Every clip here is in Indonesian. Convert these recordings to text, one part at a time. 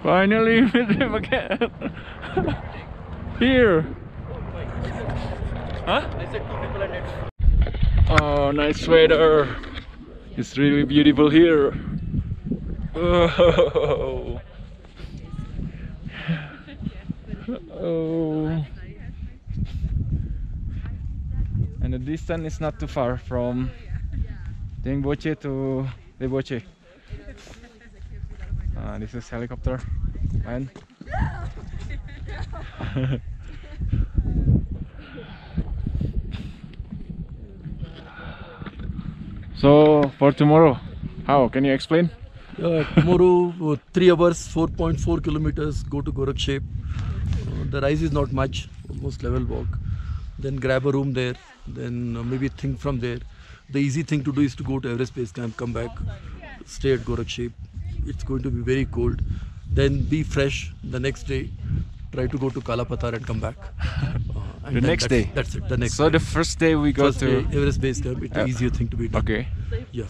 Finally, meet again. Here. Huh? I said 2 people and it's... Oh, nice weather. It's really beautiful here. Oh. Oh. And the distance is not too far from Dengboche to Deboche. This is helicopter, man. So for tomorrow, how can you explain? Tomorrow 3 hours, 4.4 kilometers, go to Gorakshep. The rise is not much, almost level walk. Then grab a room there, then maybe think from there. The easy thing to do is to go to Everest Base Camp, come back, stay at Gorakshep. It's going to be very cold. Then be fresh the next day. Try to go to Kalapatar and come back. The next day? That's it, the next day. So the first day we go to Everest Base Camp, it's the easier thing to be done. Okay. Yeah.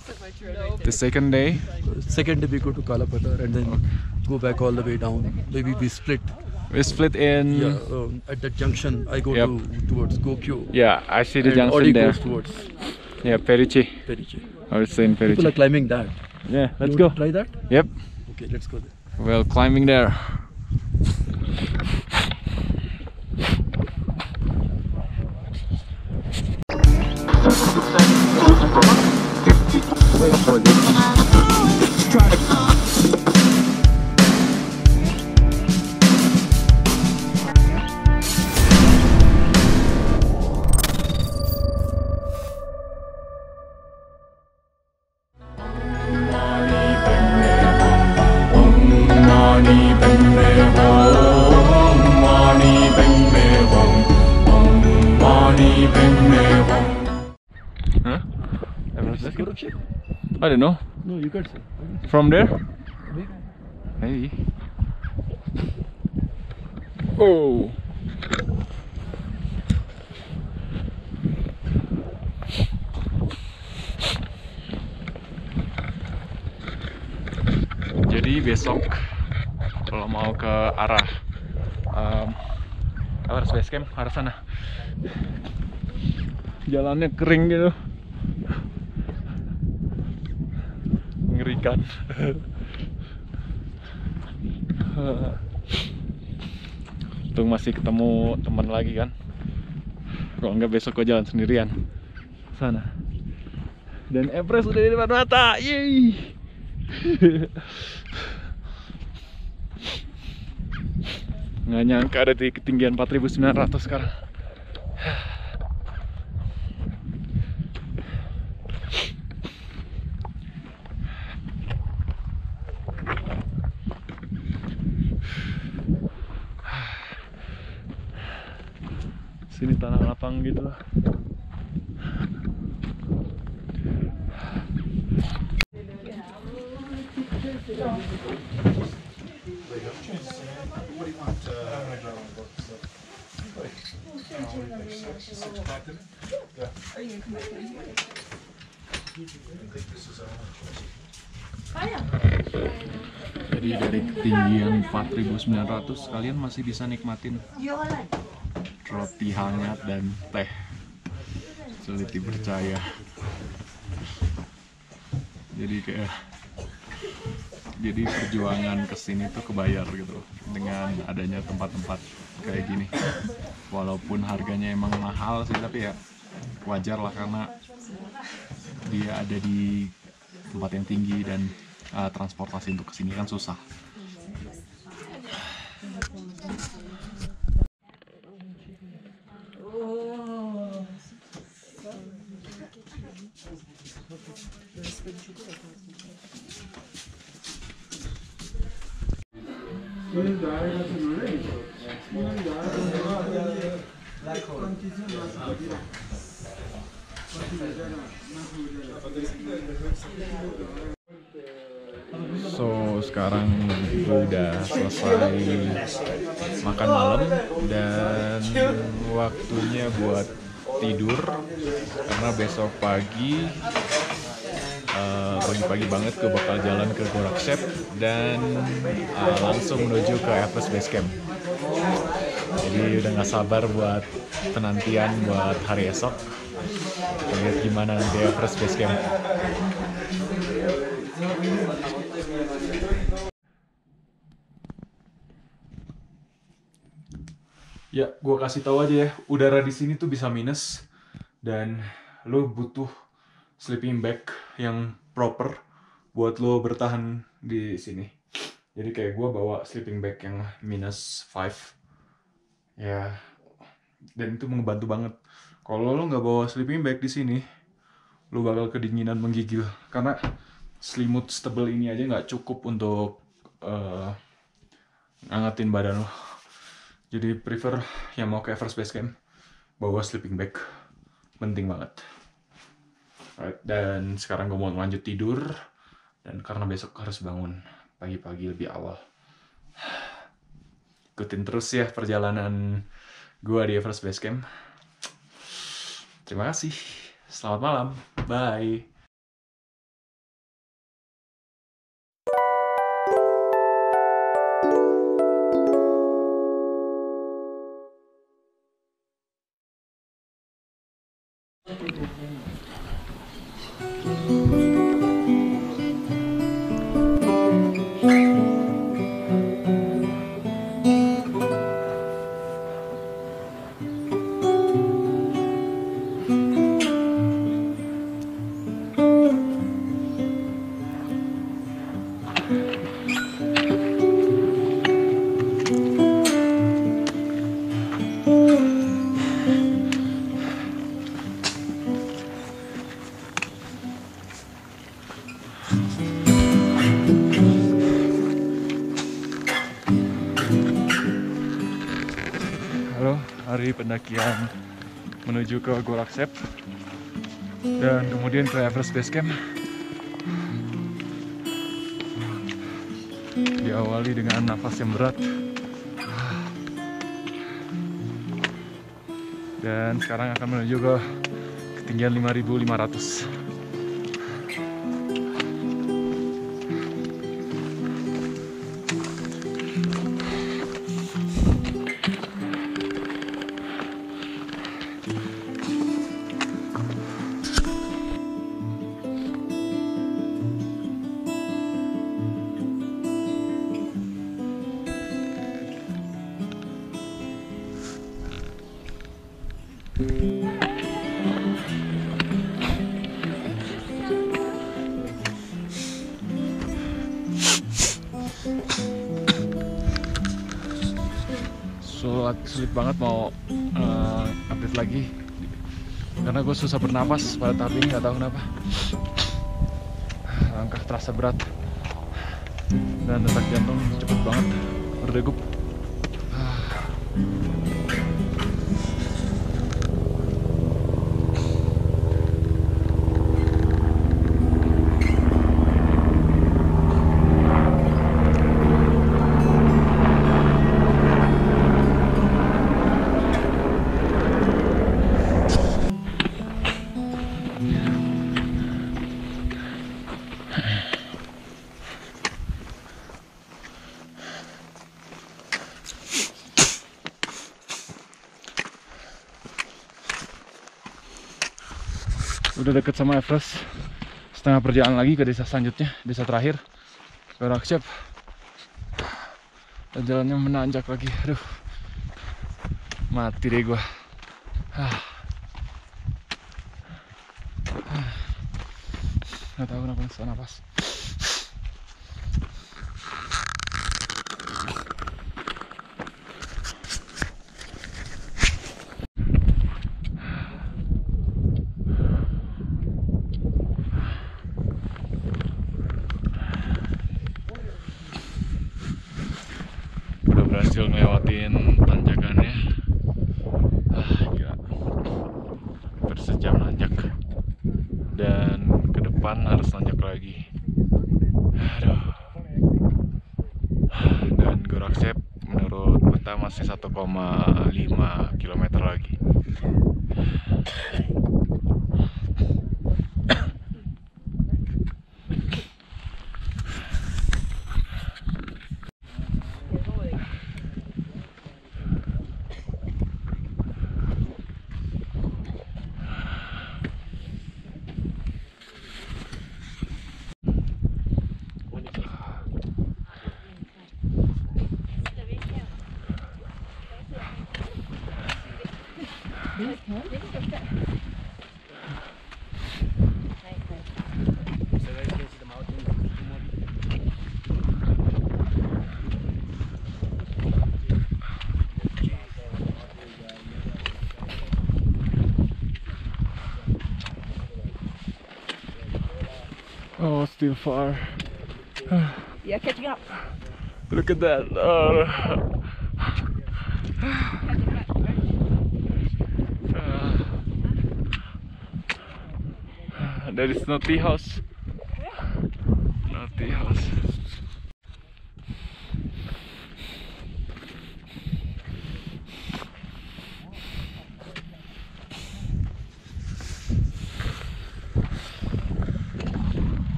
The second day? Second day we go to Kalapatar and then go back all the way down. Maybe we split. We split in... Yeah, at that junction I go towards Gokyo. Yeah, I see the and junction Audi there. goes towards Yeah, Periche. Periche. I was saying Periche. People are climbing that. Yeah, let's You go. want to try that? Yep. Okay, let's go there. Well, climbing there. Huh? Gorakshep? I don't know. No, you can't say. From there? Maybe. Hey. Oh. Jadi besok kalau mau ke arah Everest Base Camp, arah sana, jalannya kering gitu, mengerikan. Untung masih ketemu teman lagi kan. Kalau enggak besok gue jalan sendirian sana. Dan Everest udah di depan mata. Yeay. Nggak nyangka ada di ketinggian 4.900 sekarang. Sini tanah lapang gitu lah. Jadi dari ketinggian 4.900 kalian masih bisa nikmatin roti hangat dan teh. Sulit dipercaya. Jadi perjuangan kesini tuh kebayar gitu dengan adanya tempat-tempat kayak gini. Walaupun harganya emang mahal sih, tapi ya wajar lah karena dia ada di tempat yang tinggi dan transportasi untuk kesini kan susah. So sekarang udah selesai makan malam dan waktunya buat tidur karena besok pagi pagi-pagi banget gue bakal jalan ke Gorakshep dan langsung menuju ke Everest Base Camp. Jadi udah gak sabar buat penantian buat hari esok. Lihat gimana nanti Everest Base Camp. Ya, gue kasih tahu aja ya, udara di sini tuh bisa minus dan lo butuh sleeping bag yang proper buat lo bertahan di sini. Jadi kayak gue bawa sleeping bag yang -5 ya, dan itu membantu banget. Kalau lo nggak bawa sleeping bag di sini, lo bakal kedinginan menggigil karena selimut setebal ini aja nggak cukup untuk ngangetin badan lo. Jadi prefer yang mau ke Everest Base Camp bawa sleeping bag, penting banget. Right, dan sekarang gue mau lanjut tidur dan karena besok harus bangun pagi-pagi lebih awal. Ikutin terus ya perjalanan gue di Everest Base Camp. Terima kasih. Selamat malam. Bye. Halo, hari pendakian menuju ke Gorakshep dan kemudian ke Everest Base Camp. Diawali dengan nafas yang berat. Dan sekarang akan menuju ke ketinggian 5.500. Sulit banget mau update lagi karena gue susah bernapas pada tahap ini, nggak tahu kenapa. Langkah terasa berat dan detak jantung cepet banget berdegup. Udah deket sama Everest, setengah perjalanan lagi ke desa selanjutnya, desa terakhir, Gorakshep. Dan jalannya menanjak lagi, aduh, mati deh gua. Nggak tahu kenapa susah napas. Berhasil ngelewatin tanjakannya. Gila, hampir sejam nanjak dan ke depan harus nanjak lagi. Aduh. Dan Gorakshep menurut peta masih 1,5 km lagi. Oh, still far. Yeah, catching up. Look at that. There is no tea house. No tea house.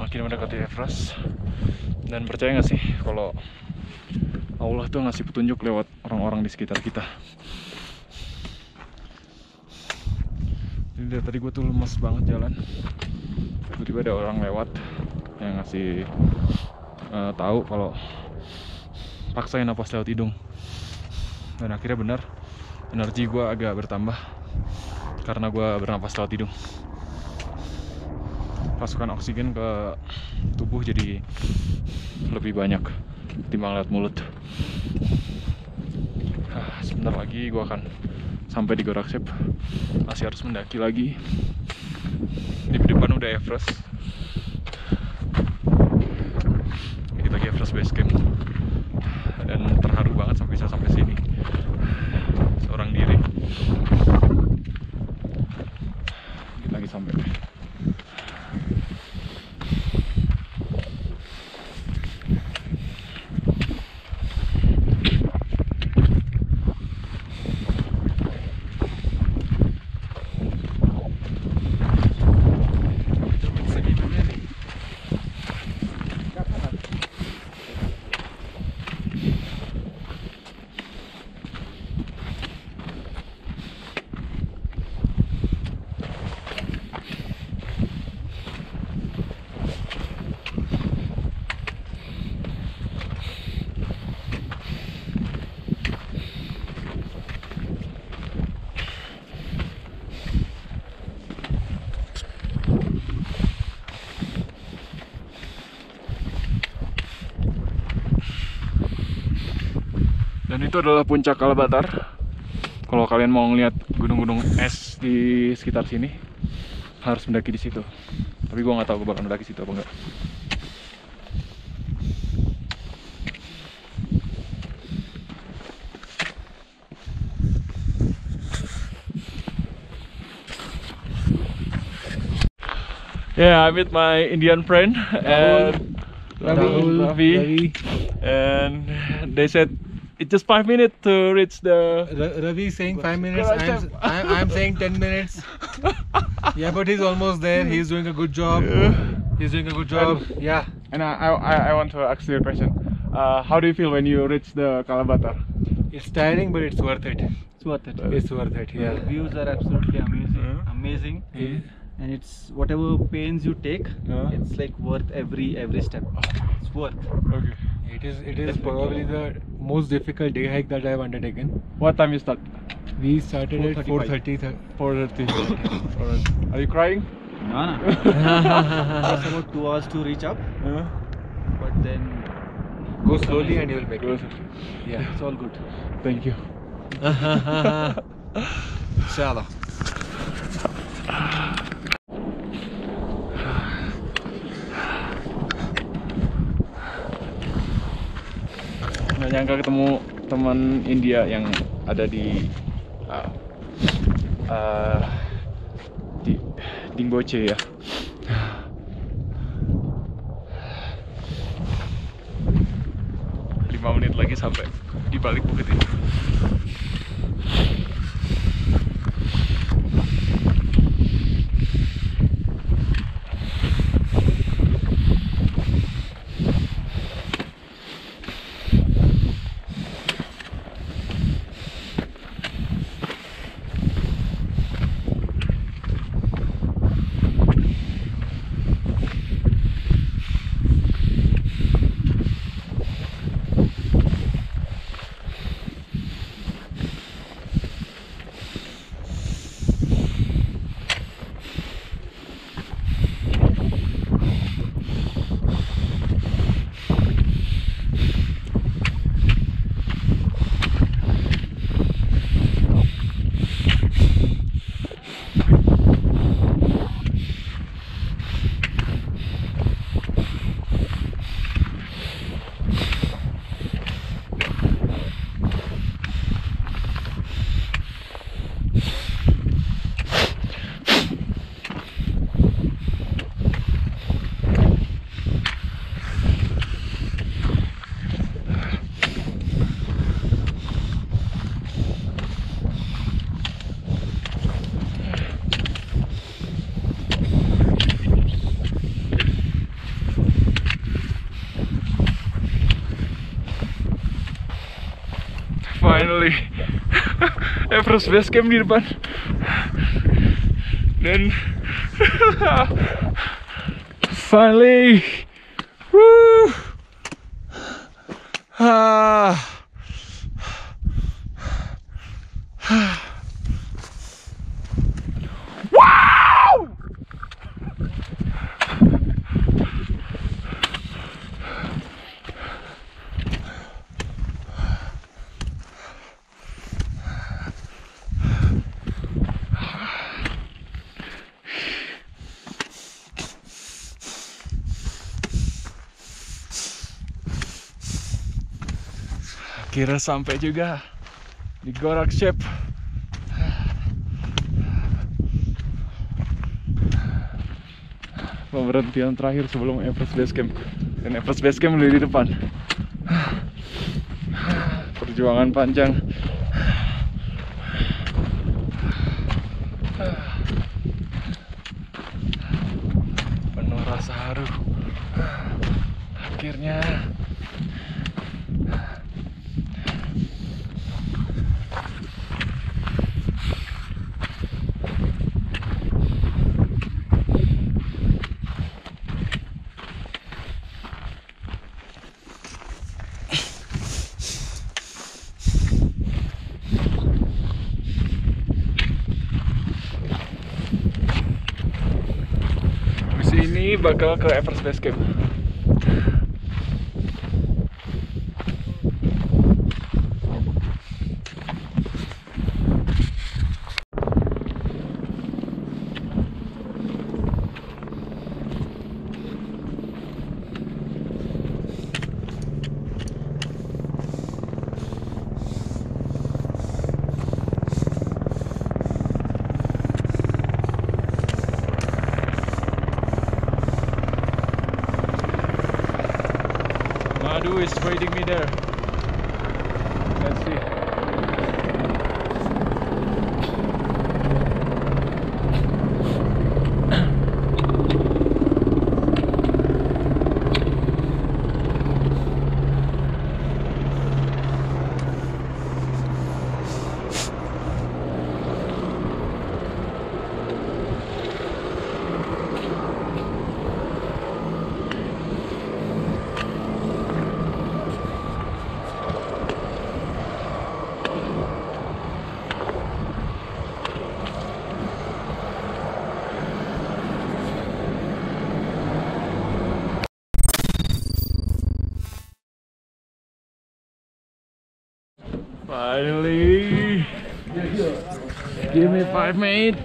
Makin mendekati Everest. Dan percaya nggak sih kalau Allah tuh ngasih petunjuk lewat orang-orang di sekitar kita. Jadi dari tadi gue tuh lemes banget jalan. Tiba-tiba ada orang lewat yang ngasih tahu kalau paksain napas lewat hidung. Dan akhirnya benar, energi gue agak bertambah karena gue bernapas lewat hidung. Pasukan oksigen ke tubuh jadi lebih banyak ketimbang lewat mulut. Sebentar lagi gue akan sampai di Gorakshep. Masih harus mendaki lagi. Di depan udah Everest. Ini lagi Everest Base Camp. Dan terharu banget sampai bisa sampai sini. Seorang diri. Kita lagi sampai. Dan itu adalah puncak Kalabatar. Kalau kalian mau ngeliat gunung-gunung es di sekitar sini, harus mendaki di situ. Tapi gua nggak tahu gue bakal mendaki situ apa enggak. Yeah, I met my Indian friend and Ravi, and they said it's just 5 minutes to reach the. Ravi is saying 5 minutes. I'm saying 10 minutes. Yeah, but he's almost there. He's doing a good job. He's doing a good job. Yeah. And I want to ask you a question. How do you feel when you reach the Kalabatar? It's tiring, but it's worth it. It's worth it. It's worth it. The Yeah. views are absolutely amazing. Yeah. Amazing. Yeah. And it's whatever pains you take, Yeah. it's like worth every step. It's worth. Okay. It is probably the most difficult day hike that I've undertaken. What time you start? We started at 4:30. 4:30. Alright. Are you crying? No, no. It's about 2 hours to reach up, Yeah. but then Go slowly and you will make it. Yeah. it's all good. Thank you. Inshallah. Nggak nyangka ketemu teman India yang ada di Dingboche ya. Lima menit lagi sampai di balik bukit ini. Finally, Everest Base Camp di depan. Dan finally, woo, wow. Akhirnya sampai juga di Gorakshep. Pemberhentian terakhir sebelum Everest Base Camp. Dan Everest Base Camp udah di depan. Perjuangan panjang. Penuh rasa haru. Akhirnya ini bakal ke Everest Base Camp. Madhu is waiting me there. Let's see. Finally, give me 5 minutes.